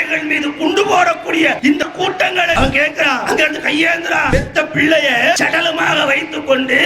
பிள்ளைகள் மீது குண்டு போடக்கூடிய இந்த கூட்டங்களை அவன் கேட்கிறான். அங்க இருந்து கையேந்திரா பெத்த பிள்ளைய சடலமாக வைத்துக் கொண்டு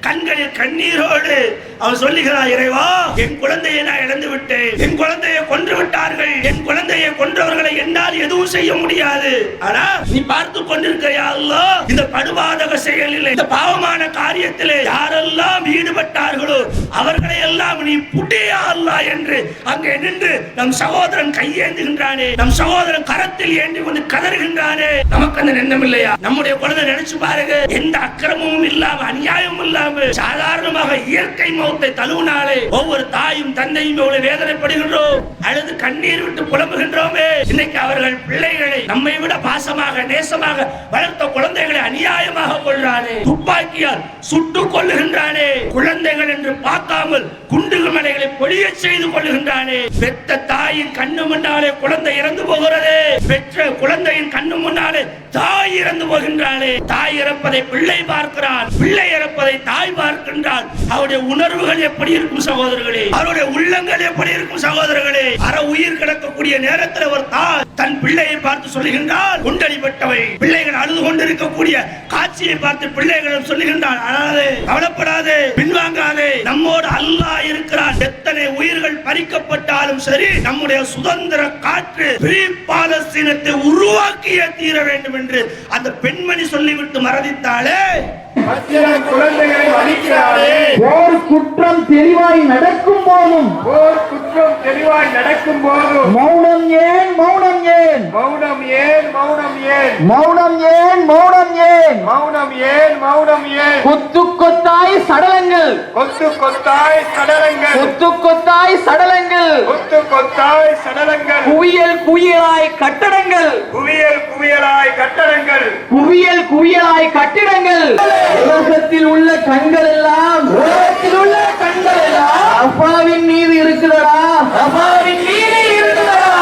கண்களில் கண்ணீரோடு அவன் சொல்லுகிறான், இறைவா, என் குழந்தையை நான் இழந்து விட்டேன், என் குழந்தையை கொன்று விட்டார்கள், என் குழந்தையை கொன்றவர்களை என்னால் எதுவும் செய்ய முடியாது. ஆனா நீ பார்த்து கொண்டிருக்கிறியா அல்லாஹ், இந்த படுபாதக செயலில், இந்த பாவமான காரியத்திலே யாரெல்லாம் ஈடுபட்டார்களோ அவர்களை எல்லாம் நீ புட்டியா அல்லாஹ் என்று அங்கே நின்று நம் சகோதரன் கையேந்துகின்றானே, நம் சகோதரன் கரத்தில் ஏந்தி கொண்டு கதறுகின்றானே. நமக்கு அந்த எண்ணம் இல்லையா? நம்முடைய குழந்தை நினைச்சு பாருங்க, எந்த அக்கிரமமும் இல்லாம அநியாயமும் இல்லாம சாதாரணமாக இயற்கை மௌத்தை தழுவினாலே ஒவ்வொரு தாயும் தந்தையும் எவ்வளவு வேதனைப்படுகின்றோம், அழுது கண்ணீர் விட்டு புலம்புகின்றோமே. இன்னைக்கு அவர்கள் பிள்ளைகளை நம்மை விட பாசமாக நேசமாக வளர்த்த குழந்தைகளை அநியாயமாக கொள்றானே, துப்பாக்கியால் சுட்டுக் கொள்ளுகின்றானே, குழந்தைகள் என்று பார்க்காமல் குண்டுகள் மலைகளை பொழிய செய்து கொள்ளுகின்றானே. பெற்ற தாயின் கண்ணு முன்னாலே குழந்தை இறந்து போகிறதே, பெற்ற குழந்தையின் கண்ணு முன்னாலே தாய் இறந்து போகின்றானே. தாய் இறப்பதை பிள்ளை பார்க்கிறான், பிள்ளை இறப்பதை தாய் பார்க்கின்றான். அவருடைய உணர்வுகள் எப்படி இருக்கும் சகோதரர்களே? அவருடைய உள்ளங்கள் எப்படி இருக்கும் சகோதரர்களே? அற உயிர் கிடக்கக்கூடிய நேரத்தில் ஒரு தாய் தன் பிள்ளையை பார்த்து சொல்லுகின்றார், குண்டடிப்பட்டவை. பிள்ளைகள் அழுது கொண்டிருக்கக்கூடிய காட்சியை பார்த்து பிள்ளைகளும் சொல்லுகின்றார், அழாதே, கவலைப்படாதே, பின்வாங்காதே, நம்மோடு அல்லாஹ் இருக்கிறான். எத்தனை உயிர்கள் பறிக்கப்பட்டாலும் சரி, நம்முடைய சுதந்திர காற்று ஃப்ரீ பாலஸ்தீனத்தை உருவாக்கியே தீர வேண்டும் என்று அந்த பெண்மணி சொல்லிவிட்டு மறதித்தாலே, குழந்தைகளை அழிக்கிறாரே. போர் குற்றம் தெளிவாய் நடக்கும் போதும், போர் குற்றம் தெளிவாய் நடக்கும் போதும் மௌனம் ஏன், மௌனம் ஏன், மௌனம் ஏன், மௌனம் ஏன், மௌனம் ஏன், மௌனம் ஏன், மௌனம் ஏன், மௌனம் ஏன், கொத்து கொத்தாய் சடலங்கள், கொத்து கொத்தாய் சடலங்கள், கொத்து கொத்தாய் சடலங்கள், கொத்து கொத்தாய் சடலங்கள், குவியல் குவியலாய் கட்டடங்கள், குவியல் குவியலாய் கட்டடங்கள், குவியல் குவியலாய் கட்டிடங்கள். உலகத்தில் உள்ள கண்கள் எல்லாம், உலகத்தில் உள்ள கண்கள் எல்லாம் அஃபாவின் மீது இருக்கிறதா, அஃபாவின் மீது இருக்கிறதா.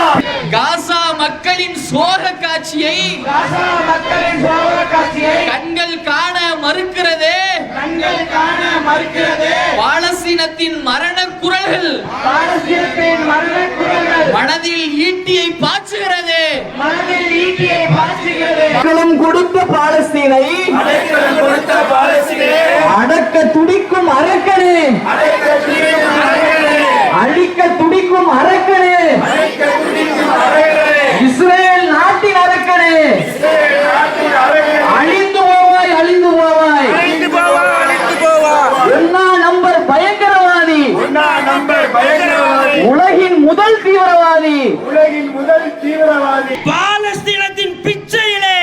காசா மக்களின் சோக காட்சியை, காசா மக்களின் சோக காட்சியை கண்கள் காண மறுக்கிறதே, கண்கள் காண மறுக்கிறதே. பாலஸ்தீனத்தின் மரண குரல்கள், பாலஸ்தீனத்தின் மரண குரல்கள் மனதில் ஈட்டியை பாய்ச்சுகிறதே, மனதில் ஈட்டியை பாய்ச்சுகிறது. மக்களும் கொடுத்த பாலஸ்தீனை அடைக்கலம் கொடுத்த பாலஸ்தீனே, அடக்க துடிக்கும் அரக்கனே, அடைக்க துடிக்கும் அரக்கனே, அழிக்க துடிக்கும் அரக்கனே, அடைக்க துடிக்கும் அரக்கனே, இஸ்ரேல் நாட்டின் அரக்கனே, இஸ்ரேல் நாட்டின் அரக்கனே, அழிந்து போவாய், அழிந்து போவாய், அழிந்து போவா, அழிந்து போவா, ஒன்னா நம்பர் பயங்கரவாதி, ஒன்னா நம்பர் பயங்கரவாதி, உலகின் முதல் தீவிரவாதி, உலகின் முதல் தீவிரவாதி, பாலஸ்தீனத்தின் பிச்சையிலே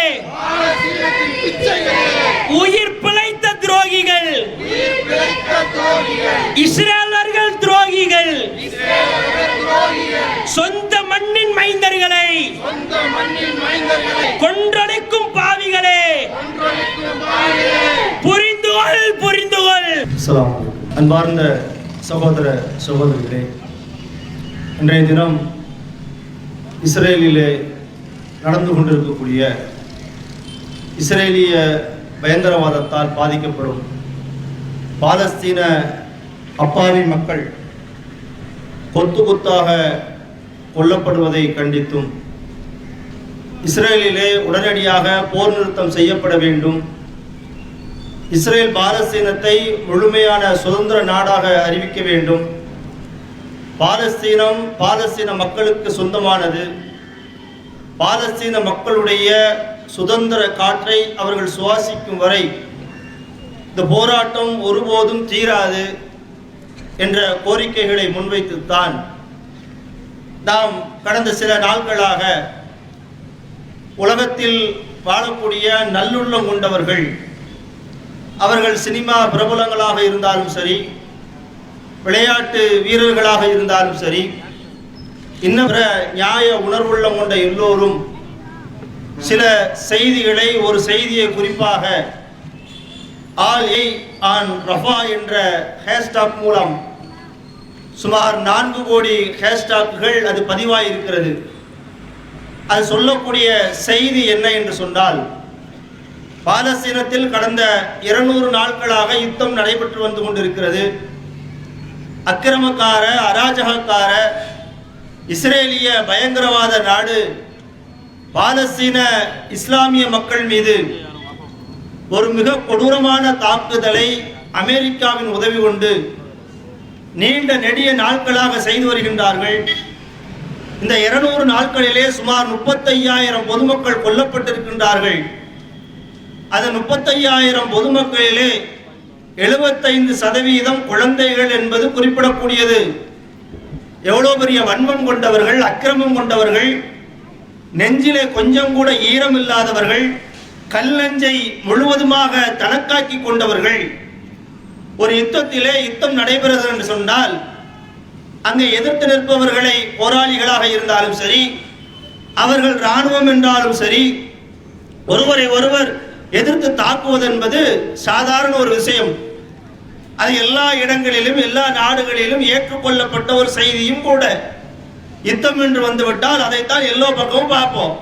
உயிர் பிழைத்த துரோகிகள், இஸ்ரேலர்கள் துரோகிகள், சொந்த மண்ணின் மைந்தர்களை கொன்றொழிக்கும் பாவிகளே, புரிந்துகொள், புரிந்துகொள். அன்பார்ந்த சகோதர சகோதரிகளே, இன்றைய தினம் இஸ்ரேலிலே நடந்து கொண்டிருக்கக்கூடிய இஸ்ரேலிய பயங்கரவாதத்தால் பாதிக்கப்படும் பாலஸ்தீன அப்பாவி மக்கள் கொத்து கொத்தாக கொல்லப்படுவதை கண்டித்தும், இஸ்ரேலிலே உடனடியாக போர் நிறுத்தம் செய்யப்பட வேண்டும், இஸ்ரேல் பாலஸ்தீனத்தை முழுமையான சுதந்திர நாடாக அறிவிக்க வேண்டும், பாலஸ்தீனம் பாலஸ்தீன மக்களுக்கு சொந்தமானது, பாலஸ்தீன மக்களுடைய சுதந்திர காற்றை அவர்கள் சுவாசிக்கும் வரை இந்த போராட்டம் ஒருபோதும் தீராது என்ற கோரிக்கைகளை முன்வைத்துத்தான் நாம் கடந்த சில நாட்களாக உலகத்தில் வாழக்கூடிய நல்லுள்ளம் கொண்டவர்கள், அவர்கள் சினிமா பிரபலங்களாக இருந்தாலும் சரி, விளையாட்டு வீரர்களாக இருந்தாலும் சரி, இன்னும் நியாய உணர்வுள்ளம் கொண்ட எல்லோரும் சில செய்திகளை, ஒரு செய்தியை குறிப்பாக ஆல் ஏ ஆன் ரஃபா என்ற ஹேஷ்டாக் மூலம் சுமார் 4 கோடி ஹேஷ்டாக்குகள் அது பதிவாயிருக்கிறது. அது சொல்லக்கூடிய செய்தி என்ன என்று சொன்னால், பாலஸ்தீனத்தில் கடந்த 200 நாட்களாக யுத்தம் நடைபெற்று வந்து கொண்டிருக்கிறது. அக்கிரமக்கார அராஜகக்கார இஸ்ரேலிய பயங்கரவாத நாடு பாலஸ்தீன இஸ்லாமிய மக்கள் மீது ஒரு மிக கொடூரமான தாக்குதலை அமெரிக்காவின் உதவி கொண்டு நீண்ட நெடிய நாட்களாக செய்து வருகின்றார்கள். இந்த 200 நாட்களிலே சுமார் 35,000 பொதுமக்கள் கொல்லப்பட்டிருக்கின்றார்கள். அந்த 35,000 பொதுமக்களிலே 75% குழந்தைகள் என்பது குறிப்பிடக்கூடியது. எவ்வளவு பெரிய வன்மம் கொண்டவர்கள், அக்கிரமம் கொண்டவர்கள், நெஞ்சிலே கொஞ்சம் கூட ஈரம் இல்லாதவர்கள், கல்லஞ்சை முழுவதுமாக தனக்காக்கி கொண்டவர்கள். ஒரு யுத்தம் நடைபெறுகிறது என்று சொன்னால் அங்கே எதிர்த்து நிற்பவர்களை போராளிகளாக இருந்தாலும் சரி, அவர்கள் இராணுவம் என்றாலும் சரி, ஒருவரை ஒருவர் எதிர்த்து தாக்குவது என்பது சாதாரண ஒரு விஷயம். அது எல்லா இடங்களிலும் எல்லா நாடுகளிலும் ஏற்றுக்கொள்ளப்பட்ட ஒரு செய்தியும் கூட. யுத்தம் என்று வந்துவிட்டால் அதைத்தான் எல்லா பக்கமும் பார்ப்போம்.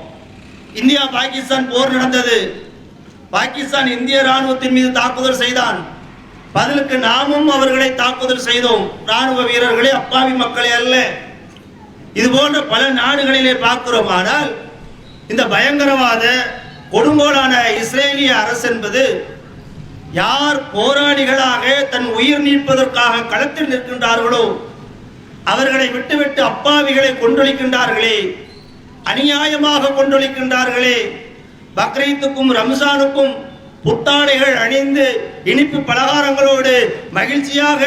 இந்தியா பாகிஸ்தான் போர் நடந்தது. பாகிஸ்தான் இந்திய ராணுவத்தின் மீது தாக்குதல் செய்தான். பதிலுக்கு நாமும் அவர்களை தாக்குதல் செய்தோம். ராணுவ வீரர்களே, அப்பாவி மக்களே அல்ல. இது போன்ற பல நாடுகளிலே பார்க்கிறோம். ஆனால் இந்த பயங்கரவாத கொடுங்கோலான இஸ்ரேலிய அரசு என்பது யார் போராளிகளாக தன் உயிர் நீட்பதற்காக களத்தில் நிற்கின்றார்களோ அவர்களை விட்டுவிட்டு அப்பாவிகளை கொன்றொழிக்கின்றார்களே, அநியாயமாக கொன்றொழிக்கின்றார்களே. பக்ரீத்துக்கும் ரம்ஜானுக்கும் புத்தாடைகள் அணிந்து இனிப்பு பலகாரங்களோடு மகிழ்ச்சியாக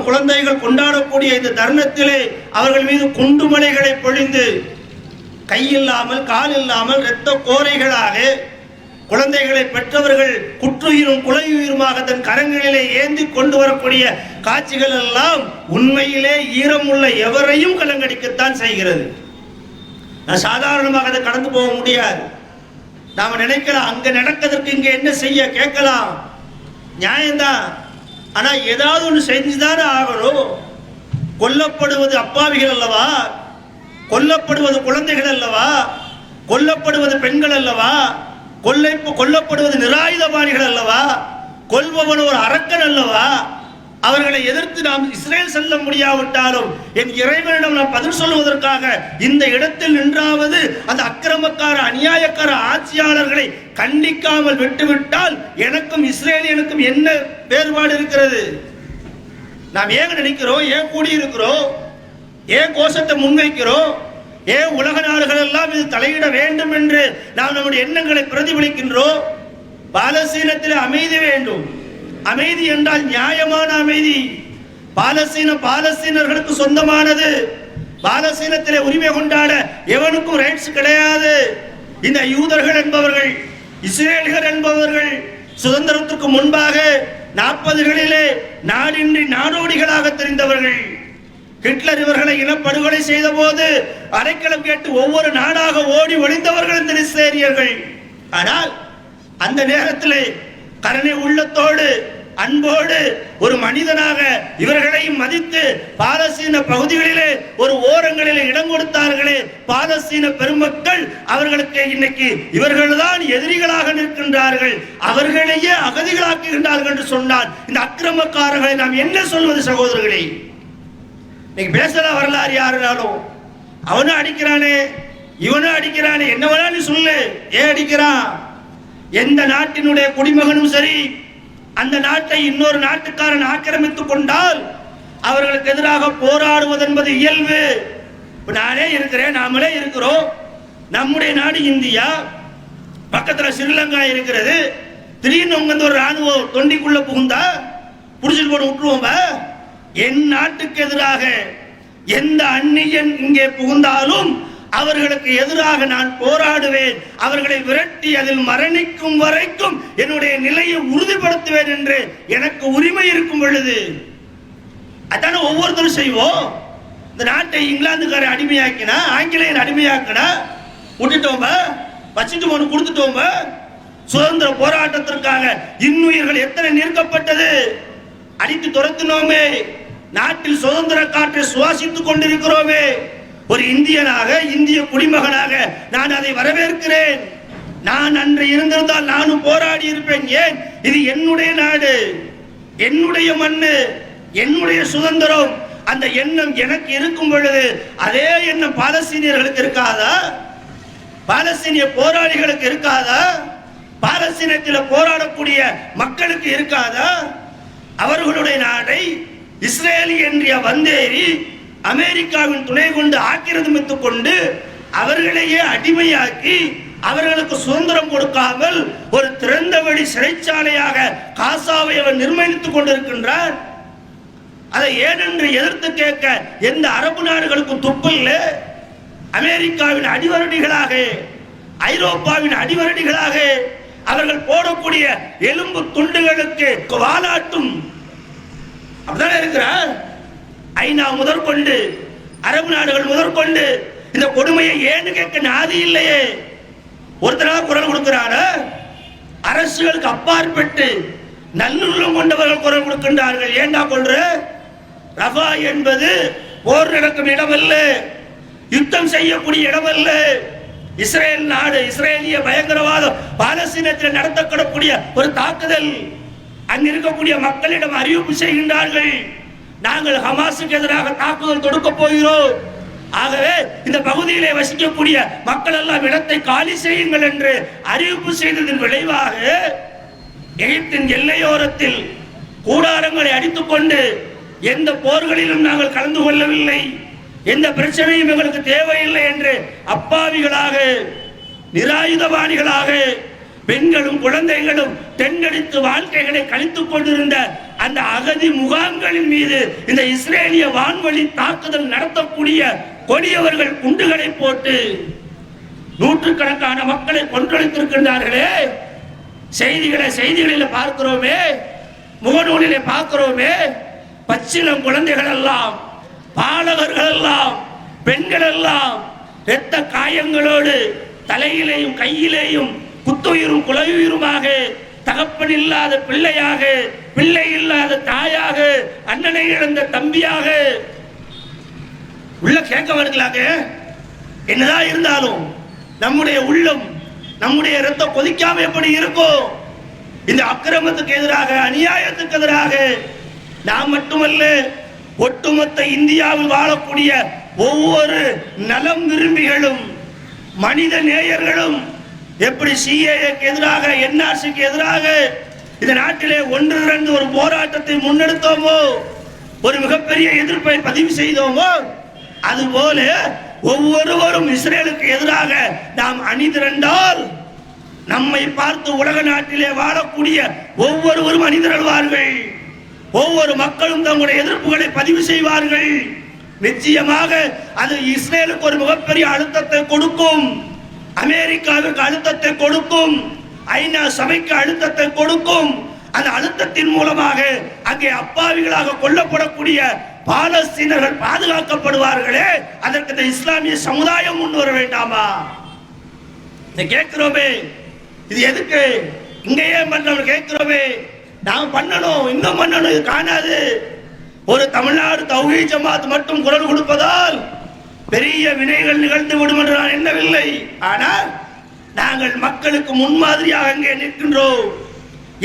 குழந்தைகள் கொண்டாடக்கூடிய இந்த தருணத்திலே அவர்கள் மீது குண்டுமலைகளை பொழிந்து கையில்லாமல் கால் இல்லாமல் இரத்த கோரைகளாக குழந்தைகளை பெற்றவர்கள் குற்றுயிரும் குலையுயிருமாக தன் கரங்களிலே ஏந்தி கொண்டு வரக்கூடிய காட்சிகள் எல்லாம் உண்மையிலே ஈரமுள்ள எவரையும் கலங்கடிக்கத்தான் செய்கிறது. சாதாரணமாக அதை கடந்து போக முடியாது. நாம நினைக்கலாம் அங்க நடக்கிறதுக்கு இங்க என்ன செய்ய கேட்கலாம், நியாயம்தான். ஆனா ஏதாவது ஒன்று செஞ்சுதானே ஆகணும். கொல்லப்படுவது அப்பாவிகள் அல்லவா, கொல்லப்படுவது குழந்தைகள் அல்லவா, கொல்லப்படுவது பெண்கள் அல்லவா, கொல்லப்படுவது நிராயுதபாணிகள் அல்லவா, கொல்பவன் ஒரு அரக்கன் அல்லவா. அவர்களை எதிர்த்து நாம் இஸ்ரேல் செல்ல முடியாவிட்டாலும் என் இறைவனிடம் நாம் பதில் சொல்வதற்காக இந்த இடத்தில் நின்றாவது அந்த அக்கிரமக்கார அநியாயக்கார ஆட்சியாளர்களை கண்டிக்காமல் விட்டுவிட்டால் எனக்கும் இஸ்ரேலியனுக்கும் என்ன வேறுபாடு இருக்கிறது? நாம் ஏன் நினைக்கிறோம், ஏன் கூடியிருக்கிறோம், ஏன் கோஷத்தை முன்வைக்கிறோம், ஏன் உலக நாடுகள் எல்லாம் இது தலையிட வேண்டும் என்று நாம் நம்முடைய எண்ணங்களை பிரதிபலிக்கின்றோம்? பாலஸ்தீனத்தில் அமைதி வேண்டும். அமைதி என்றால் நியாயமான அமைதி. பாலஸ்தீனர்களுக்கு சொந்தமானது. பாலஸ்தீனத்திலே உரிமை கொண்டாட எவனுக்கும் ரைட்ஸ் கிடையாது. இந்த யூதர்கள் என்பவர்கள், இஸ்ரேலியர்கள் என்பவர்கள் சுதந்திரத்துக்கு முன்பாக 40களிலே நாடின்றி நாடோடிகளாக தெரிந்தவர்கள். ஹிட்லர் இவர்களை இனப்படுகொலை செய்த போது அடைக்கலம் கேட்டு ஒவ்வொரு நாடாக ஓடி ஒளிந்தவர்கள் இந்த இஸ்ரேலியர்கள். ஆனால் அந்த நேரத்தில் கருணை உள்ளத்தோடு அன்போடு ஒரு மனிதனாக இவர்களையும் மதித்து பாலஸ்தீன பகுதிகளிலே ஒரு ஓரங்களிலே இடம் கொடுத்தார்களே பாலஸ்தீன பெருமக்கள், அவர்களுக்கு இன்னைக்கு இவர்கள்தான் எதிரிகளாக நிற்கின்றார்கள், அவர்களையே அகதிகளாக்குகின்றார்கள் என்று சொன்னால் இந்த அக்கிரமக்காரர்களை நாம் என்ன சொல்வது சகோதரர்களே? இன்னைக்கு பேசலாம் வரலாறு யாருனாலும், அவனும் அடிக்கிறானே இவனும் அடிக்கிறானே, என்ன வேணாலும் சொல்லு, ஏன் அடிக்கிறான்? எந்த நாட்டினுடைய குடிமகனும் சரி அந்த நாட்டை இன்னொரு நாட்டுக்காரன் ஆக்கிரமித்துக் கொண்டால் அவர்களுக்கு எதிராக போராடுவது என்பது இயல்பு. நானே இருக்கிறேன், நாமளே இருக்கிறோம், நம்முடைய நாடு இந்தியா, பக்கத்துல ஸ்ரீலங்கா இருக்கிறது. திடீர்னு உங்க ஒரு ராணுவம் தொண்டிக்குள்ள புகுந்தா புடிச்சிட்டு போட்டு விட்டுருவோம். என் நாட்டுக்கு எதிராக எந்த அந்நியன் இங்கே புகுந்தாலும் அவர்களுக்கு எதிராக நான் போராடுவேன், அவர்களை விரட்டி அதில் மரணிக்கும் வரைக்கும் என்னுடைய நிலையை உறுதிப்படுத்துவேன் என்று எனக்கு உரிமை இருக்கும் பொழுது அதான ஒவ்வொருத்தரும் செய்வோம். இந்த நாட்டை இங்கிலாந்துக்காரை அடிமையாக்கினா, ஆங்கிலேயன் அடிமையாக்கினா விட்டுட்டோம், வச்சுட்டு ஒன்று கொடுத்துட்டோம். சுதந்திர போராட்டத்திற்காக இன்னுயிர்கள் எத்தனை நிற்கப்பட்டது, அடித்து துரத்தினோமே, நாட்டில் சுதந்திர காற்றை சுவாசித்துக் கொண்டிருக்கிறோமே. ஒரு இந்தியனாக, இந்திய குடிமகனாக நான் அதை வரவேற்கிறேன். நான் அன்று இருந்திருந்தால் நானும் போராடி இருப்பேன். ஏன்? இது என்னுடைய நாடு, என்னுடைய மண்ணு, என்னுடைய சுதந்திரம். அந்த எண்ணம் எனக்கு இருக்கும் பொழுது அதே எண்ணம் பாலஸ்தீனியர்களுக்கு இருக்காதா? பாலஸ்தீனிய போராளிகளுக்கு இருக்காதா? பாலஸ்தீனத்தில் போராடக்கூடிய மக்களுக்கு இருக்காதா? அவர்களுடைய நாடை இஸ்ரேலி என்ற வந்தேறி அமெரிக்காவின் துணை கொண்டு ஆக்கிரமித்துக் கொண்டு அவர்களையே அடிமையாக்கி அவர்களுக்கு சுதந்திரம் கொடுக்காமல் ஒரு திறந்த வெளி சிறைச்சாலையாக காசாவை அவர் நிர்மாணித்துக் கொண்டிருக்கின்றார். அதை ஏனென்று எதிர்த்து கேட்க எந்த அரபு நாடுகளுக்கும் துப்பில்லை. அமெரிக்காவின் அடிவரடிகளாக, ஐரோப்பாவின் அடிவரடிகளாக அவர்கள் போடக்கூடிய எலும்பு துண்டுகளுக்கு வாலாட்டும் அப்படிதான் இருக்கிறார். ஐநா முதற்கொண்டு அரபு நாடுகள் முதற்கொண்டு இந்த கொடுமையை ஏன்னு கேட்க நாதி இல்லையே. ஒருத்தராக குரல் கொடுக்கிறார. அரசுகளுக்கு அப்பாற்பட்டு நல்லுள்ளம் கொண்டவர்கள் குரல் கொடுக்கின்றார்கள். ஏண்டா கொள்ற? ரஃபா என்பது போர் நடக்கும் இடமல்ல, யுத்தம் செய்யக்கூடிய இடமல்ல. இஸ்ரேல் நாடு, இஸ்ரேலிய பயங்கரவாதம் பாலஸ்தீனத்தில் நடத்தப்படக்கூடிய ஒரு தாக்குதல். அங்கு இருக்கக்கூடிய மக்களிடம் அறிவிப்பு செய்கின்றார்கள், நாங்கள் ஹமாஸுக்கு எதிராக தாக்குதல் தொடுக்க போகிறோம். ஆகவே இந்த பகுதியிலே வசிக்கக்கூடிய மக்கள் எல்லாம் இடத்தை காலி செய்யுங்கள் என்று அறிவிப்பு செய்ததன் விளைவாக எகிப்தின் எல்லையோரத்தில் கூடாரங்களை அடித்துக் கொண்டு எந்த போர்களிலும் நாங்கள் கலந்து கொள்ளவில்லை, எந்த பிரச்சனையும் எங்களுக்கு தேவையில்லை என்று அப்பாவிகளாக, நிராயுதபாணிகளாக பெண்களும் குழந்தைகளும் தென்னடித்து வாழ்க்கைகளை கழித்துக் கொண்டிருந்த அந்த அகதி முகாம்களின் மீது இந்த இஸ்ரேலிய வான்வழி தாக்குதல் நடத்தக்கூடிய கொடியவர்கள் குண்டுகளை போட்டு நூற்றுக்கணக்கான மக்களை கொன்றளித்திருக்கின்றார்களே. செய்திகளில் பார்க்கிறோமே, முகநூலிலே பார்க்கிறோமே. பச்சிளம் குழந்தைகள் எல்லாம், பாலகர்கள் எல்லாம், பெண்கள் எல்லாம் இரத்த காயங்களோடு தலையிலேயும் கையிலேயும் குத்துயிரும் குலவுயிருமாக, தகப்பன் இல்லாத பிள்ளையாக, பிள்ளை இல்லாத தாயாக, அண்ணனை இழந்த தம்பியாக உள்ள கேட்க வருகிறாங்க. என்னதான் இருந்தாலும் நம்முடைய உள்ளம், நம்முடைய ரத்தம் கொதிக்காம எப்படி இருக்கும்? இந்த அக்கிரமத்துக்கு எதிராக, அநியாயத்துக்கு எதிராக நாம் மட்டுமல்ல, ஒட்டுமொத்த இந்தியாவில் வாழக்கூடிய ஒவ்வொரு நலம் விரும்பிகளும், மனித நேயர்களும் எப்படி சிஏஏக்கு எதிராக, என்ஆர்சிக்கு எதிராக இந்த நாட்டிலே ஒன்று இரண்டு ஒரு போராட்டத்தை முன்னெடுத்தோமோ, ஒரு மிகப்பெரிய எதிர்ப்பை பதிவு செய்தோமோ, அதுபோல ஒவ்வொருவரும் இஸ்ரேலுக்கு எதிராக நாம் அணிதிரண்டால் நம்மை பார்த்து உலக நாட்டிலே வாழக்கூடிய ஒவ்வொருவரும் அணிதிரள்வார்கள். ஒவ்வொரு மக்களும் தங்களுடைய எதிர்ப்புகளை பதிவு செய்வார்கள். நிச்சயமாக அது இஸ்ரேலுக்கு ஒரு மிகப்பெரிய அழுத்தத்தை கொடுக்கும், அமெரிக்காவிற்கு அழுத்தத்தை கொடுக்கும், ஐநா சபைக்கு அழுத்தத்தை கொடுக்கும். அந்த அழுத்தத்தின் மூலமாக அங்கே அப்பாவிகளாக கொல்லப்படக்கூடிய பாலஸ்தீனர்கள் பாதுகாக்கப்படுவார்களே, அதற்கு இந்த இஸ்லாமிய சமுதாயம் முன் வர வேண்டாமா? கேட்கிறோமே, இது எதுக்கு இங்கேயே பண்ணணும் கேட்கிறோமே. நாம் பண்ணணும், இன்னும் பண்ணணும், இது காணாது. ஒரு தமிழ்நாடு தௌஹீத் ஜமாத் மட்டும் குரல் கொடுப்பதால் பெரிய வினைகள் நிகழ்ந்து விடும் என்று நான் எண்ணவில்லை. ஆனால் நாங்கள் மக்களுக்கு முன்மாதிரியாக அங்கே நிற்கின்றோம்.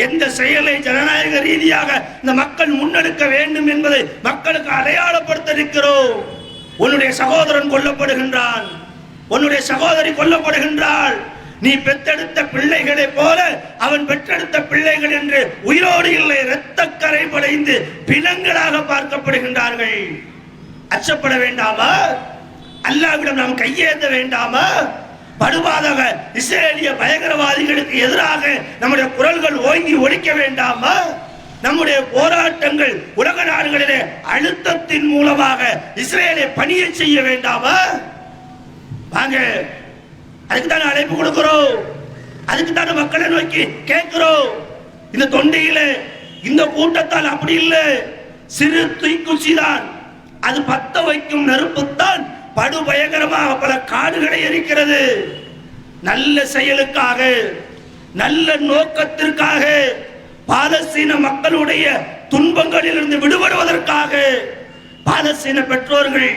எந்த செயலை ஜனநாயக ரீதியாக இந்த மக்கள் முன்னெடுக்க வேண்டும் என்பதை மக்களுக்கு அடையாளப்படுத்த நிற்கிறோம். உன்னுடைய சகோதரன் கொல்லப்படுகின்றான், உன்னுடைய சகோதரி கொல்லப்படுகின்றாள். நீ பெற்றெடுத்த பிள்ளைகளை போல அவன் பெற்றெடுத்த பிள்ளைகள் என்று உயிரோடு இல்லை, இரத்தக்கரை படைந்து பிணங்களாக பார்க்கப்படுகின்றார்கள். அச்சப்பட வேண்டாமா? அல்லாஹ்விடம் நாம் கையேந்த வேண்டாமா? படுபாதக இஸ்ரேலிய பயங்கரவாதிகளுக்கு எதிராக நம்முடைய குரல்கள் ஓங்கி ஒலிக்க வேண்டாமா? நம்முடைய போராட்டங்கள் உலக நாடுகளிலே அழுத்தத்தின் மூலமாக இஸ்ரேலை பணிய செய்ய வேண்டாமா? வாங்க, அதுக்கு தானே அழைப்பு கொடுக்கிறோம், அதுக்கு தானே மக்களை நோக்கி கேட்கிறோம். இந்த தொண்டையில இந்த கூட்டத்தால் அப்படி இல்லை, சிறு தீக்குச்சி தான், அது பத்த வைக்கும் நெருப்புத்தான் படு பயங்கரமாக பல காடுகளை எரிக்கிறது. நல்ல செயலுக்காக, நல்ல நோக்கத்திற்காக, பாலஸ்தீன மக்களுடைய துன்பங்களில் இருந்து விடுபடுவதற்காக பாலஸ்தீன பெற்றோர்கள்,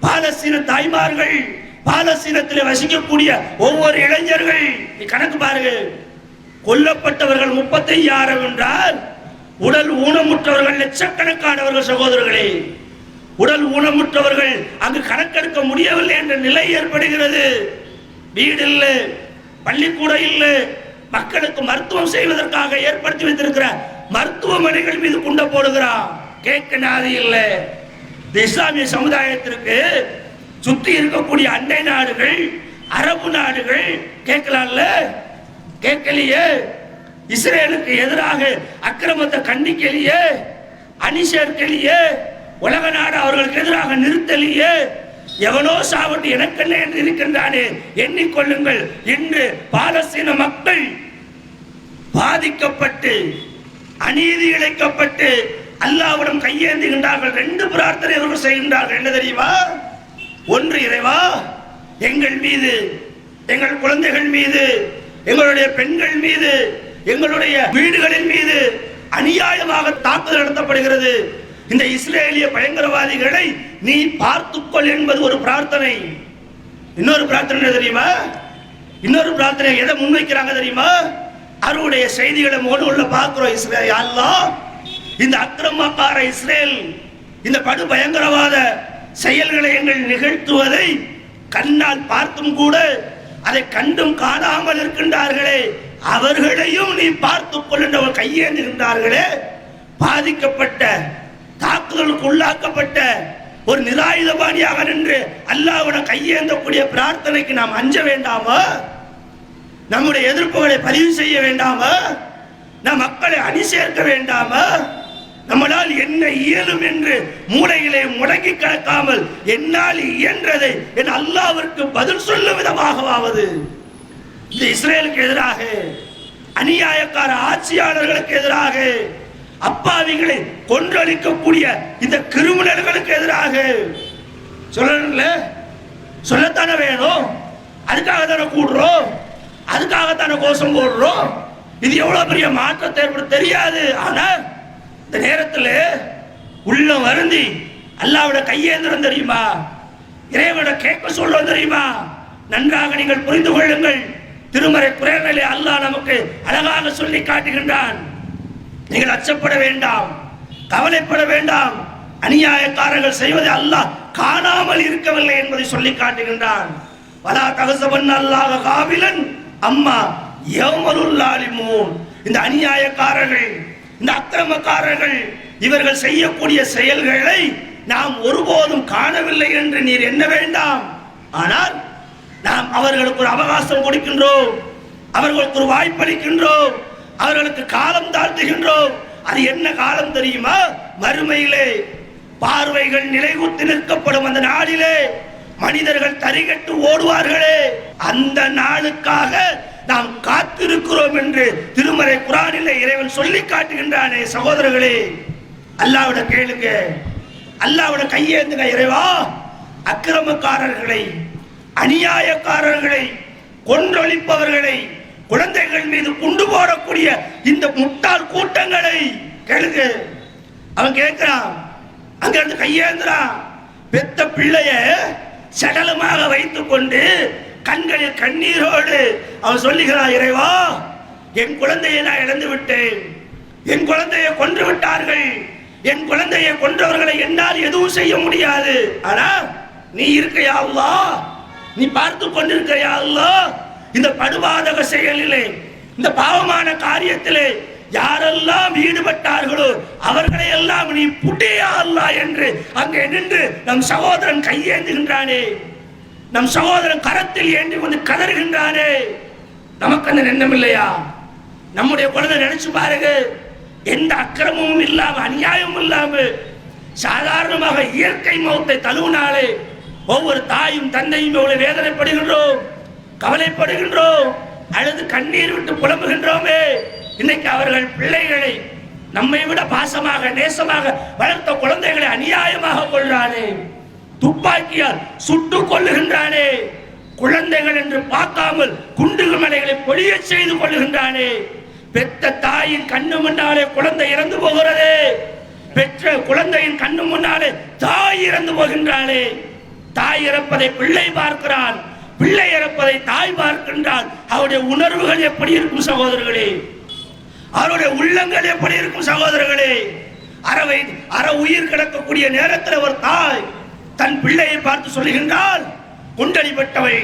பாலஸ்தீன தாய்மார்கள், பாலஸ்தீனத்தில் வசிக்கக்கூடிய ஒவ்வொரு இளைஞர்கள், கணக்கு பாருங்க, கொல்லப்பட்டவர்கள் 35,000 என்றால் உடல் ஊனமுற்றவர்கள் லட்சக்கணக்கானவர்கள். சகோதரர்களே, உடல் ஊனமுற்றவர்கள் அங்கு கணக்கெடுக்க முடியவில்லை என்ற நிலை ஏற்படுகிறது. வீடு இல்லை, பள்ளிக்கூடம் இல்லை, மக்களுக்கு மருத்துவம் செய்வதற்காக ஏற்படுத்தி வைத்திருக்கிற மருத்துவமனைகள் மீது குண்ட போடுகிறான். கேட்க நாதி இல்லை. இந்த இஸ்லாமிய சமுதாயத்திற்கு சுத்தி இருக்கக்கூடிய அண்டை நாடுகள், அரபு நாடுகள் கேட்கலாம்ல, கேட்கலையே. இஸ்ரேலுக்கு எதிராக அக்கிரமத்தை கண்டிக்கலையே, அணி சேர்க்கலையே, உலக நாடு அவர்களுக்கு எதிராக நிறுத்தலையே. எவனோ சாவட்டு எனக்கென்ன என்று இருக்கின்றானே, எண்ணிக்கொள்ளுங்கள். இன்று பாலஸ்தீன மக்கள் பாதிக்கப்பட்டு அநீதி இழைக்கப்பட்டு அல்லாஹ்விடம் கையேந்துகின்றார்கள். 2 பிரார்த்தனை அவர்கள் செய்கின்றார்கள். என்ன தெரியுமா? ஒன்று, இறைவா எங்கள் மீது, எங்கள் குழந்தைகள் மீது, எங்களுடைய பெண்கள் மீது, எங்களுடைய வீடுகளின் மீது அநியாயமாக தாக்குதல் நடத்தப்படுகிறது. இந்த இஸ்ரேலிய பயங்கரவாதிகளை நீ பார்த்துக்கொள் என்பது ஒரு பிரார்த்தனை. இன்னொரு பிரார்த்தனை தெரியுமா? இன்னொரு பிரார்த்தனை எதை முன்வைக்கிறாங்க தெரியுமா? அவருடைய செய்திகளை உள்ள பார்க்கிறோம். இஸ்ரேல் அல்லாஹ், இந்த அக்கிரமக்கார இஸ்ரேல் இந்த படு பயங்கரவாத செயல்களை எங்கள் நிகழ்த்துவதை கண்ணால் பார்த்தும் கூட அதை கண்டும் காணாமல் இருக்கின்றார்களே, அவர்களையும் நீ பார்த்துக் கொள்கின்றவர் கையேந்துகின்றார்களே. பாதிக்கப்பட்ட, தாக்குதலுக்கு உள்ளாக்கப்பட்ட ஒரு நிராயுதபாணியாக நின்று அல்லாஹ்விடம் கையேந்தக்கூடிய பிரார்த்தனைக்கு நாம் அஞ்ச வேண்டாமா? நம்முடைய எதிர்ப்புகளை பதிவு செய்ய வேண்டாமா? நம் மக்களை அணி சேர்க்க வேண்டாமா? நம்மளால் என்ன இயலும் என்று மூளைகளை முடங்கி கிடக்காமல் என்னால் இயன்றதை என் அல்லாஹ்விற்கு பதில் சொல்லும் விதமாகவாவது இந்த இஸ்ரேலுக்கு எதிராக, அநியாயக்கார ஆட்சியாளர்களுக்கு எதிராக, அப்பாவிகளை கொன்றளிக்கக்கூடிய இந்த கிரிமினல்களுக்கு எதிராக சொல்லணும்ல, சொல்லத்தானே வேணும். அதுக்காக தானே கூடுறோம், அதுக்காகத்தானே கோஷம் போடுறோம். இது எவ்வளவு பெரிய மாற்றத்தை ஏற்படும் தெரியாது. ஆனா இந்த நேரத்தில் உள்ள வருந்தி அல்லாஹ்விட கையேந்திரம் தெரியுமா, இறைவனை கேட்க சொல்றோம் தெரியுமா? நன்றாக நீங்கள் புரிந்து கொள்ளுங்கள். திருமறை குர்ஆனிலே அல்லாஹ் நமக்கு அழகாக சொல்லி காட்டுகின்றான். நீங்கள் அச்சப்பட வேண்டாம், கவலைப்பட வேண்டாம். அநியாயக்காரர்கள் செய்வதை அல்லாஹ் காணாமல் இருக்கவில்லை என்பதை சொல்லி காட்டுகின்றான். வலா தகசபன் அல்லாஹ் காபிலன் அம்மா யௌமலுல் லாலிமூன். இந்த அநியாயக்காரர்கள், இந்த அக்கிரமக்காரர்கள் இவர்கள் செய்யக்கூடிய செயல்களை நாம் ஒருபோதும் காணவில்லை என்று நீர் எண்ண வேண்டாம். ஆனால் நாம் அவர்களுக்கு ஒரு அவகாசம் கொடுக்கின்றோம், அவர்களுக்கு ஒரு வாய்ப்பளிக்கின்றோம், அவர்களுக்கு காலம் தாழ்த்துகின்றோம். அது என்ன காலம் தெரியுமா? மறுமையிலே பார்வைகள் நிலைகுத்தி நிற்கப்படும் அந்த நாளிலே மனிதர்கள் தரிகட்டு ஓடுவார்களே, அந்த நாளுக்காக நாம் காத்திருக்கிறோம் என்று திருமறை குர்ஆனிலே இறைவன் சொல்லி காட்டுகின்றானே. சகோதரர்களே, அல்லாஹ்விட கேளுங்க, அல்லாஹ்விட கையேந்துங்க. இறைவா, அக்கிரமக்காரர்களை, அநியாயக்காரர்களை, கொன்றொழிப்பவர்களை, குழந்தைகள் மீது குண்டு போடக்கூடிய இந்த முட்டாள் கூட்டங்களை கேளுங்க. அவன் கேட்கிறான், அங்க இருந்து கையேந்துறான். பெத்த பிள்ளைய சடலமாக வைத்துக் கொண்டு கண்களில் கண்ணீரோடு அவன் சொல்லுகிறான், இறைவா என் குழந்தையை நான் இழந்து விட்டேன், என் குழந்தையை கொன்று விட்டார்கள், என் குழந்தையை கொன்றவர்களை என்னால் எதுவும் செய்ய முடியாது. ஆனா நீ இருக்கையா அல்லாஹ், நீ பார்த்து கொண்டிருக்கையா அல்லாஹ். இந்த படுபாதக செயலிலே, இந்த பாவமான காரியத்திலே யாரெல்லாம் ஈடுபட்டார்களோ அவர்களை எல்லாம் நீ புட்டியா அல்லாஹ் என்று அங்கே நின்று நம் சகோதரன் கையேந்துகின்றானே, நம் சகோதரன் கரத்தில் ஏந்தி வந்து கதறுகின்றானே. நமக்கு அந்த எண்ணம் இல்லையா? நம்முடைய குழந்தை நினைச்சு பாருங்க, எந்த அக்கிரமமும் இல்லாம, அநியாயமும் இல்லாம சாதாரணமாக இயற்கை மௌத்தை தழுவினாலே ஒவ்வொரு தாயும் தந்தையும் எவ்வளவு வேதனைப்படுகின்றோம், கவலைப்படுகின்றோம், அழுது கண்ணீர் விட்டு புலம்புகின்றோமே. இன்னைக்கு அவர்கள் பிள்ளைகளை நம்மை விட பாசமாக நேசமாக வளர்த்த குழந்தைகளை அநியாயமாக கொள்றானே, துப்பாக்கியால் சுட்டுக் கொள்ளுகின்றானே, குழந்தைகள் என்று பார்க்காமல் குண்டுகள் மலைகளை பொழிய செய்து கொள்ளுகின்றானே. பெற்ற தாயின் கண்ணு முன்னாலே குழந்தை இறந்து போகிறதே, பெற்ற குழந்தையின் கண்ணு முன்னாலே தாய் இறந்து போகின்றாளே. தாய் இறப்பதை பிள்ளை பார்க்கிறான், பிள்ளை இறப்பதை தாய் பார்க்கின்றான். அவருடைய உணர்வுகள் எப்படி இருக்கும் சகோதரர்களே? அவருடைய உள்ளங்கள் எப்படி இருக்கும் சகோதரர்களே? அற உயிர் கிடக்கக்கூடிய நேரத்தில் ஒரு தாய் தன் பிள்ளையை பார்த்து சொல்லுகின்றால், குண்டடிப்பட்டவை,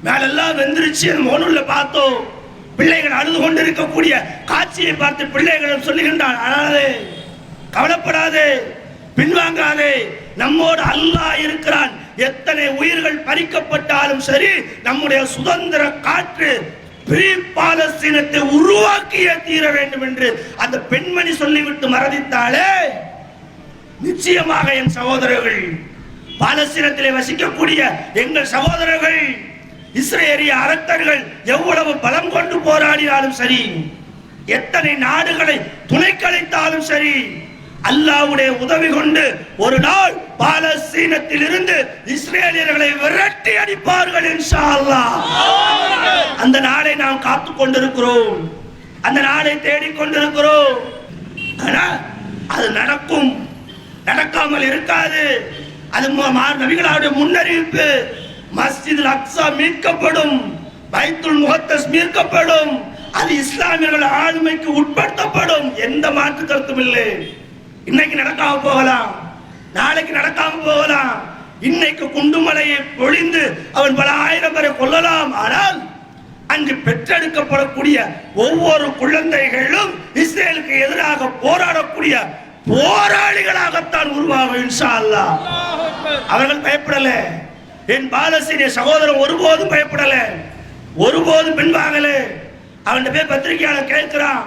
மேலெல்லாம் வெந்துருச்சு. மோனுள்ள பார்த்தோம், பிள்ளைகள் அழுது கொண்டு இருக்கக்கூடிய காட்சியை பார்த்து பிள்ளைகளும் சொல்லுகின்றான், அழாதே, கவலைப்படாதே, பின்வாங்காதே, நம்மோடு அல்லாஹ் இருக்கிறான். எத்தனை உயிர்கள் பறிக்கப்பட்டாலும் சரி, நம்முடைய சுதந்திர காற்று பாலஸ்தீனத்தை உருவாக்கியே தீர வேண்டும் என்று அந்த பெண்மணி சொல்லிவிட்டு மறதித்தாலே, நிச்சயமாக என் சகோதரர்கள், பாலஸ்தீனத்திலே வசிக்கக்கூடிய எங்கள் சகோதரர்கள், இஸ்ரேலிய அரக்கர்கள் எவ்வளவு பலம் கொண்டு போராடினாலும் சரி, எத்தனை நாடுகளை துணை கழித்தாலும் சரி, அல்லாஹ்வுடைய உதவி கொண்டு ஒரு நாள் பாலஸ்தீனத்தில் இருந்து இஸ்ரேலியர்களை விரட்டி அடிப்பார்கள் இன்ஷா அல்லாஹ். அந்த நாளை நாம் காத்துக் கொண்டிருக்கிறோம், அந்த நாளை தேடிக்கொண்டிருக்கிறோம். ஆனால் அது நடக்கும், நடக்காமல் இருக்காது. அது நபிகளுடைய முன்னறிவிப்பு. மஸ்ஜித் அக்ஸா மீட்கப்படும், பைத்துல் முகத்தஸ் மீட்கப்படும், அது இஸ்லாமியர்கள் ஆளுமைக்கு உட்படுத்தப்படும், எந்த மாற்று கருத்தும் இல்லை. இன்னைக்கு நடக்காம போகலாம், நாளைக்கு நடக்காம போகலாம். இன்னைக்கு குண்டுமலையை பொழிந்து அவன் பல ஆயிரம் பேரை கொல்லலாம். ஆனால் அங்கு பெற்றெடுக்கப்படக்கூடிய ஒவ்வொரு குழந்தைகளும் இஸ்ரேலுக்கு எதிராக போராடக்கூடிய போராளிகளாகத்தான் உருவாகும் இன்ஷா அல்லாஹ். அவர்கள் பயப்படல. என் பாலஸ்தீனிய சகோதரன் ஒருபோதும் பயப்படல, ஒருபோதும் பின்வாங்கல. அவன் போய் பத்திரிகையாளர் கேட்கிறான்,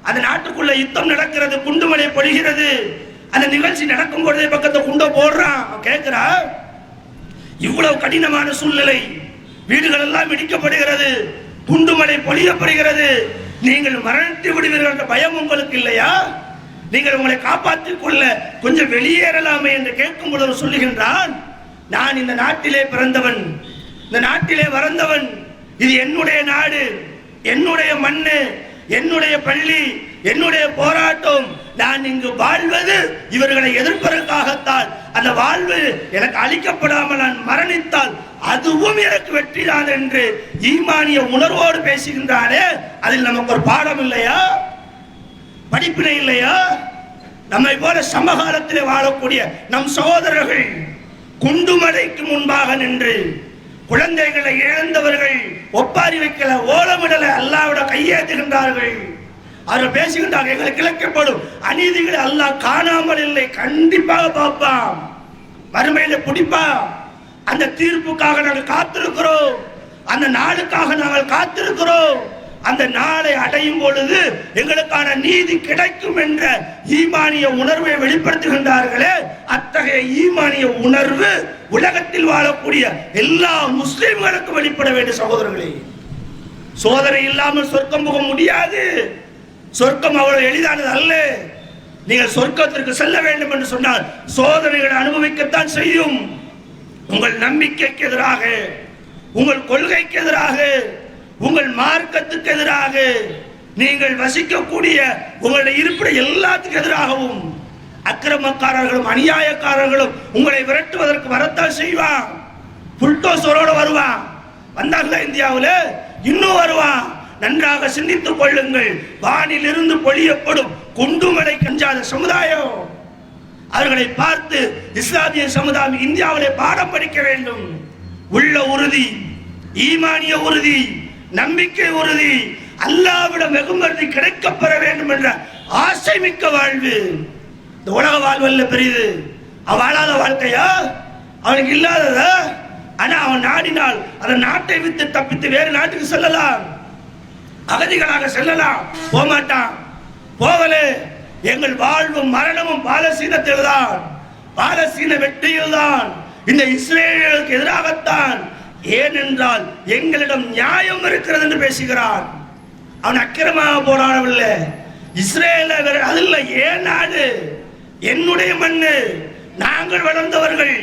அந்த நாட்டுக்குள்ள யுத்தம் நடக்கிறது, குண்டுமலை பொழிகிறது, அந்த நிகழ்ச்சி நடக்கும் பொழுதே பக்கத்தை குண்டை போடுறான். கேட்கிறான், இவ்வளவு கடினமான சூழ்நிலை, வீடுகள் எல்லாம் இடிக்கப்படுகிறது, குண்டுமலை பொழியப்படுகிறது, நீங்கள் மரணித்து விடுவீர்கள் என்ற பயம் உங்களுக்கு இல்லையா? நீங்கள் உங்களை காப்பாற்றிக் கொள்ள கொஞ்சம் வெளியேறலாமே என்று கேட்கும் பொழுது சொல்லுகின்றான், நான் இந்த நாட்டிலே பிறந்தவன், இந்த நாட்டிலே வளர்ந்தவன், இது என்னுடைய நாடு, என்னுடைய மண்ணு, என்னுடைய பள்ளி, என்னுடைய போராட்டம். நான் இங்கு வாழ்வது இவர்களை எதிர்ப்பதற்காகத்தான். அந்த வாழ்வு எனக்கு அளிக்கப்படாமல் நான் மரணித்தால் அதுவும் எனக்கு வெற்றிதான் என்று ஈமானிய உணர்வோடு பேசுகின்றானே, அதில் நமக்கு ஒரு பாடம் இல்லையா? படிப்பினை இல்லையா? நம்மை போல சமகாலத்திலே வாழக்கூடிய நம் சகோதரர்கள் குண்டுமலைக்கு முன்பாக நின்று குழந்தைகளை இழந்தவர்கள் ஒப்பாரி வைக்கல, ஓலமிடல, அல்லாஹ்விட கையேற்றுகின்றார்கள். அவர்கள் பேசுகின்றார்கள், எங்களுக்கு இழைக்கப்படும் அநீதிகளை அல்லாஹ் காணாமல் இல்லை, கண்டிப்பாக பார்ப்பான், மறுமையில பிடிப்பான். அந்த தீர்ப்புக்காக நாங்கள் காத்திருக்கிறோம், அந்த நாளுக்காக நாங்கள் காத்திருக்கிறோம். அந்த நாளை அடையும் பொழுது எங்களுக்கான நீதி கிடைக்கும் என்ற ஈமானிய உணர்வை வெளிப்படுத்துகின்றார்களே, அத்தகைய ஈமானிய உணர்வு உலகத்தில் வாழக்கூடிய எல்லா முஸ்லிம்களுக்கும் வெளிப்பட வேண்டும். சகோதரர்களே, சோதனை இல்லாமல் சொர்க்கம் போக முடியாது. சொர்க்கம் அவ்வளவு எளிதானது அல்ல. நீங்கள் சொர்க்கத்திற்கு செல்ல வேண்டும் என்று சொன்னால் சோதனைகளை அனுபவிக்கத்தான் செய்யும். உங்கள் நம்பிக்கைக்கு எதிராக, உங்கள் கொள்கைக்கு எதிராக, உங்கள் மார்க்கத்துக்கு எதிராக, நீங்கள் வசிக்கக்கூடிய உங்களுடைய இருப்பிட எல்லாத்துக்கு எதிராகவும் அக்கிரமக்காரர்களும் அநியாயக்காரர்களும் உங்களை விரட்டுவதற்கு வரத்தான் செய்வான். புல்டோசரோட வருவான். வந்தாங்களா இந்தியாவில், இன்னும் வருவான். நன்றாக சிந்தித்துக் கொள்ளுங்கள். வானில் இருந்து பொழியப்படும் குண்டுமலை கஞ்சாத சமுதாயம், அவர்களை பார்த்து இஸ்லாமிய சமுதாயம் இந்தியாவிலே பாடம் படிக்க வேண்டும். உள்ள உறுதி, ஈமானிய உறுதி, நம்பிக்கை உறுதி, அல்லாஹ்விடம் வெகுமதி கிடைக்கப்பெற வேண்டும் என்ற ஆசை மிக்க வாழ்வு. இந்த உலக வாழ்வல்ல பெரியது. அவன் வாழாத வாழ்க்கையா? அவனுக்கு இல்லாததா? ஆனா அவன் நாடினால் அந்த நாட்டை விட்டு தப்பித்து வேறு நாட்டுக்கு செல்லலாம், அகதிகளாக செல்லலாம். போகமாட்டான். போகலே. எங்கள் வாழ்வும் மரணமும் பாலஸ்தீனத்தில் தான், பாலஸ்தீன வெற்றியில் தான், இந்த இஸ்ரேலுக்கு எதிராகத்தான். ஏனென்றால் எங்களிடம் நியாயம் இருக்கிறது என்று பேசுகிறான். அவன் அக்கிரமாக போராடவில்லை. இஸ்ரேல அதில் ஏன் நாடு, என்னுடைய மண்ணு, நாங்கள் வளர்ந்தவர்கள்,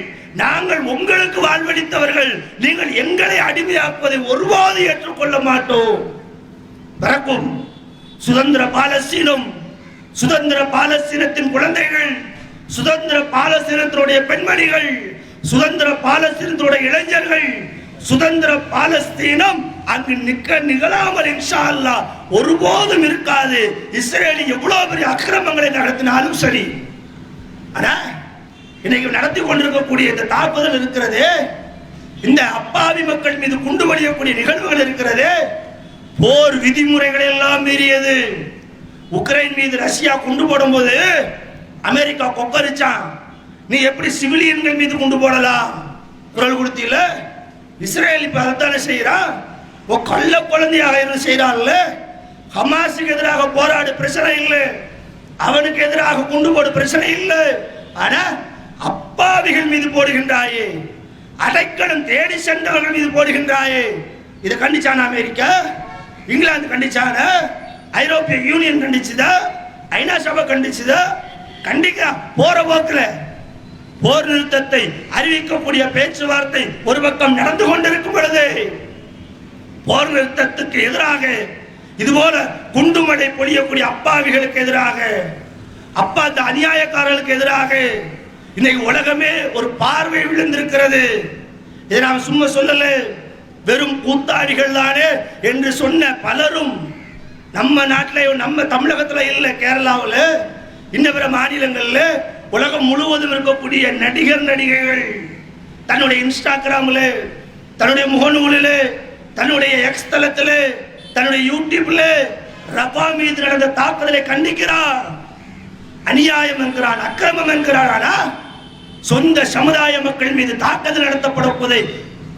நாங்கள் உங்களுக்கு வாழ்வளித்தவர்கள், நீங்கள் எங்களை அடிமையாக்குவதை ஒருபோது ஏற்றுக்கொள்ள மாட்டோம். பிறக்கும் சுதந்திர பாலஸ்தீனம், சுதந்திர பாலஸ்தீனத்தின் குழந்தைகள், சுதந்திர பாலஸ்தீனத்தினுடைய பெண்மணிகள், சுதந்திர பாலஸ்தீனத்தினுடைய இளைஞர்கள், சுதந்திர பாலஸ்தீனம் அங்கு நிகழாமல் இன்ஷா அல்லாஹ் ஒருபோதும் இருக்காது. இஸ்ரேல் எவ்வளவு பெரிய அக்கிரமங்களை நடத்தினாலும் சரி. ஆனா இன்னைக்கு நடத்தி கொண்டிருக்கக்கூடிய இந்த தாக்குதல் இருக்கிறது, இந்த அப்பாவி மக்கள் மீது குண்டு வழியக்கூடிய நிகழ்வுகள் இருக்கிறது. போர் விதிமுறைகளை எல்லாம் மீறியது. உக்ரைன் மீது ரஷ்யா குண்டு போடும்போது அமெரிக்கா கொக்கரிச்சான். நீ எப்படி சிவிலியன்கள் மீது குண்டு போடலாம் குரல் கொடுத்தீல. இஸ்ரேல் இப்ப அதைத்தானே செய்யறான். கள்ள குழந்தையாக இருந்து செய்யறான்ல. ஹமாஸுக்கு எதிராக போராடு, பிரச்சனை இல்லை. அவனுக்கு எதிராக குண்டு போடு, பிரச்சனை இல்லை. ஆனா அப்பாவிகள் மீது போடுகின்றாயே, அடைக்கலம் தேடி சென்றவர்கள் மீது போடுகின்றாயே. இதை கண்டிச்சான அமெரிக்கா, இங்கிலாந்து கண்டிச்சான, ஐரோப்பிய யூனியன் கண்டிச்சுதா, ஐநா சபை கண்டிச்சுதா? கண்டிக்க போற போக்குல போர் நிறுத்தத்தை அறிவிக்கக்கூடிய பேச்சுவார்த்தை ஒரு பக்கம் நடந்து கொண்டிருக்கும் பொழுது போர் நிறுத்தத்துக்கு எதிராக இதுபோல குண்டுமடை பொழியக்கூடிய அப்பாவிகளுக்கு எதிராக, அந்த அநியாயக்காரர்களுக்கு எதிராக இன்னைக்கு உலகமே ஒரு பார்வை விழுந்திருக்கிறது. இதை நாம் சும்மா சொல்லல, வெறும் கூத்தாடிகள் தானே என்று சொன்ன பலரும் நம்ம நாட்டில், நம்ம தமிழகத்தில் இல்லை, கேரளாவில், இன்ன பிற மாநிலங்கள்ல, உலகம் முழுவதும் இருக்கக்கூடிய நடிகர் நடிகைகள் தன்னுடைய இன்ஸ்டாகிராமில், தன்னுடைய முகநூலில், தன்னுடைய எக்ஸ் தளத்தில், தன்னுடைய யூடியூப்ல ரபா மீது நடந்த தாக்குதலை கண்டிக்கிறார். அநியாயம் என்கிறான், அக்கிரமம் என்கிறான். ஆனா சொந்த சமுதாய மக்கள் மீது தாக்குதல் நடத்தப்படுவதை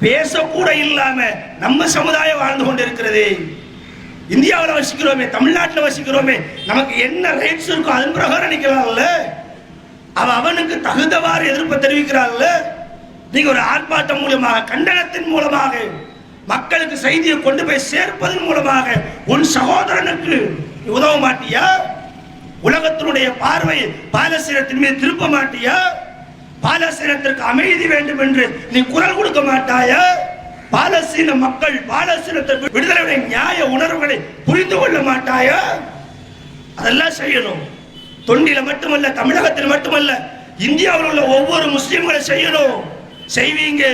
பேசக்கூட இல்லாம நம்ம சமுதாயம் வாழ்ந்து கொண்டிருக்கிறது. இந்தியாவில் வசிக்கிறோமே, தமிழ்நாட்டில் வசிக்கிறோமே, நமக்கு என்ன ரைட்ஸ் இருக்கோ அதன் பிரகாரம் நிற்கலாம்ல. அவனுக்கு தகுந்தவாறு எதிர்ப்பு தெரிவிக்கிறாள்ல. நீங்க ஒரு ஆர்ப்பாட்டம் மூலமாக, கண்டனத்தின் மூலமாக, மக்களுக்கு செய்தியை கொண்டு போய் சேர்ப்பதன் மூலமாக உன் சகோதரனுக்கு உதவ மாட்டியா? உலகத்தினுடைய பார்வை பாலஸ்தீனத்தின் மீது திருப்ப மாட்டியா? பாலஸ்தீனத்திற்கு அமைதி வேண்டும் என்று நீ குரல் கொடுக்க மாட்டாயா? பாலஸ்தீன மக்கள் பாலஸ்தீனத்திற்கு விடுதலை நியாய உணர்வுகளை புரிந்து கொள்ள மாட்டாயா? அதெல்லாம் செய்யணும். தொண்டில மட்டுமல்ல, தமிழகத்தில் மட்டுமல்ல, இந்தியாவில் உள்ள ஒவ்வொரு முஸ்லிம்களை செய்யணும். செய்வீங்க.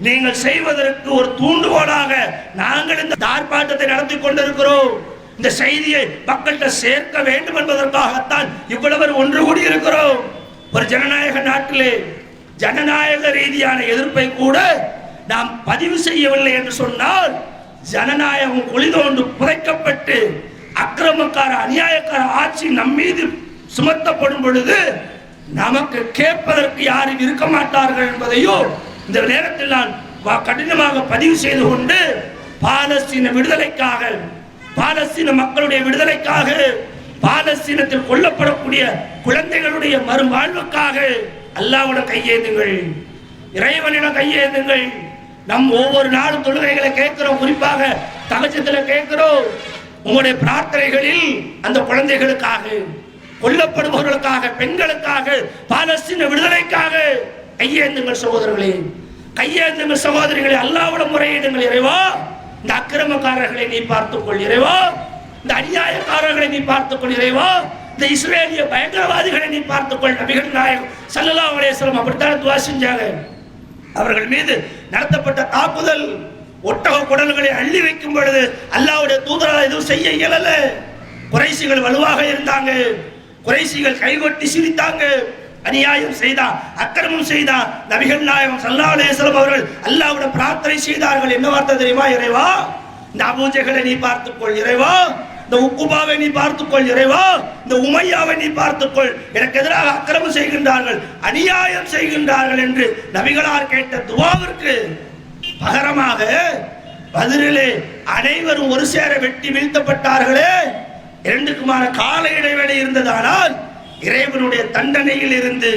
நீங்கள் செய்வதற்கு ஒரு தூண்டுகோலாக நாங்கள் இந்த ஆர்ப்பாட்டத்தை நடத்தி கொண்டிருக்கிறோம். இந்த செய்தியை மக்கள்கிட்ட சேர்க்க வேண்டும் என்பதற்காகத்தான் இவ்வளவு ஒன்று கூடி இருக்கிறோம். ஒரு ஜனநாயக நாட்டிலே ஜனநாயக ரீதியான எதிர்ப்பை கூட நாம் பதிவு செய்யவில்லை என்று சொன்னால், ஜனநாயகம் குளிதோண்டு புதைக்கப்பட்டு அக்கிரமக்கார அநியாயக்கார ஆட்சி நம் மீது சுமத்தப்படும் பொழுது நமக்கு கேட்பதற்கு யாரும் இருக்க மாட்டார்கள் என்பதையும் இந்த நேரத்தில் நான் கடினமாக பதிவு செய்து கொண்டு, பாலஸ்தீன விடுதலைக்காக, பாலஸ்தீன மக்களுடைய விடுதலைக்காக, பாலஸ்தீனத்தில் கொல்லப்படக்கூடிய குழந்தைகளுடைய மறுவாழ்வுக்காக அல்லாஹ்விடம் கையேந்துங்கள், இறைவனிடம் கையேந்துங்கள். நம் ஒவ்வொரு நாளும் தொழுகைகளை கேட்கிறோம், குறிப்பாக தகஜத்தில் கேட்கிறோம். உங்களுடைய பிரார்த்தனைகளில் அந்த குழந்தைகளுக்காக, கொல்லப்படுபவர்களுக்காக, பெண்களுக்காக, பாலஸ்தீன விடுதலைக்காக கையேந்துங்கள் சகோதரர்களே, கையேந்துங்கள் சகோதரிகளை. அல்லாஹ்விடம் முறையிடுங்கள். இறைவா, இந்த அக்கிரமக்காரர்களை நீ பார்த்துக்கொள் இறைவா, இந்த அநியாயக்காரர்களை நீ பார்த்துக்கொள் இறைவா, இந்த இஸ்ரேலிய பயங்கரவாதிகளை நீ பார்த்துக்கொள். நபிகள் நாயகம் ஸல்லல்லாஹு அலைஹி வஸல்லம் அப்படித்தான் துஆ செஞ்சாங்க. அவர்கள் மீது நடத்தப்பட்ட தாக்குதல், ஒட்டக குடல்களை அள்ளி வைக்கும் பொழுது அல்லாஹ்வுடைய தூதரால் எதுவும் செய்ய இயலல. குறைஷிகள் வலுவாக இருந்தாங்க. குறைஷிகள் கைகொட்டி சிரித்தாங்க. அநியாயம் செய்தார், அக்கிரமம் செய்தார். நபிகள் நாயகம் ஸல்லல்லாஹு அலைஹி வஸல்லம் அவர்கள் அல்லாஹ்விடம் பிரார்த்தனை செய்தார்கள். என்ன வார்த்தை தெரியுமா? இறைவா, இந்த அபூஜஹலை நீ பார்த்துக்கொள் இறைவா, இந்த உக்குபாவை நீ பார்த்துக்கொள் இறைவா, இந்த உமையாவை நீ பார்த்துக்கொள். எனக்கு எதிராக அக்கிரமம் செய்கின்றார்கள், அநியாயம் செய்கின்றார்கள் என்று நபிகளார் கேட்ட துவாவிற்கு பகரமாக பதிலே அனைவரும் ஒரு சேர வெட்டி வீழ்த்தப்பட்டார்களே. இரண்டுக்குமான கால இடைவெளி இருந்ததானால் இறைவனுடைய தண்டனையில் இருந்து,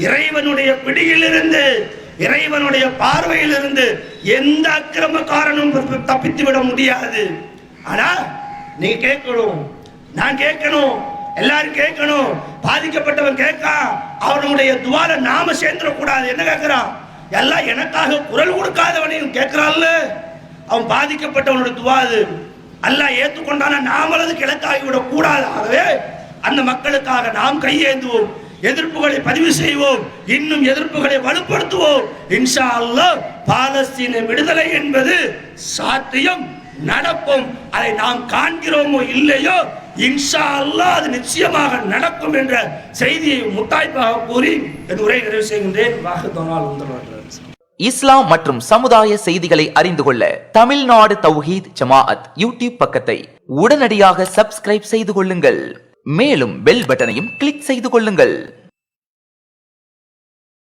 இறைவனுடைய பிடியில் இருந்து, இறைவனுடைய பார்வையில் இருந்து எந்த அக்கிரமக்காரனும் தப்பித்து விட முடியாது. ஆனா நீங்க கேட்கணும், நான் கேட்கணும், எல்லாரும் கேட்கணும். பாதிக்கப்பட்டவன் கேட்கா, அவனுடைய துவால நாம சேர்ந்துடக்கூடாது. என்ன கேட்கிறான்? எல்லாம் எனக்காக குரல் கொடுக்காதவனையும் கேட்கிறான்ல, அவன் பாதிக்கப்பட்டவனுடைய துவாது அல்லாஹ் ஏற்றுக்கொண்டான நாமளது கிழக்காகிவிடக் கூடாது. ஆகவே அந்த மக்களுக்காக நாம் கையேந்துவோம், எதிர்ப்புகளை பதிவு செய்வோம், இன்னும் எதிர்ப்புகளை வலுப்படுத்துவோம். இன்ஷா அல்லாஹ் பாலஸ்தீன விடுதலை என்பது சாத்தியம், நடக்கும். அதை நாம் காண்கிறோமோ இல்லையோ, இன்ஷா அல்லாஹ் அது நிச்சயமாக நடக்கும் என்ற செய்தியை முத்தாய்ப்பாக கூறி என் உரை நிறைவு செய்கின்றேன். வாஹித் இஸ்லாம் மற்றும் சமுதாய செய்திகளை அறிந்து கொள்ள தமிழ்நாடு தௌஹீத் ஜமாஅத் யூடியூப் பக்கத்தை உடனடியாக சப்ஸ்கிரைப் செய்து கொள்ளுங்கள். மேலும் பெல் பட்டனையும் கிளிக் செய்து கொள்ளுங்கள்.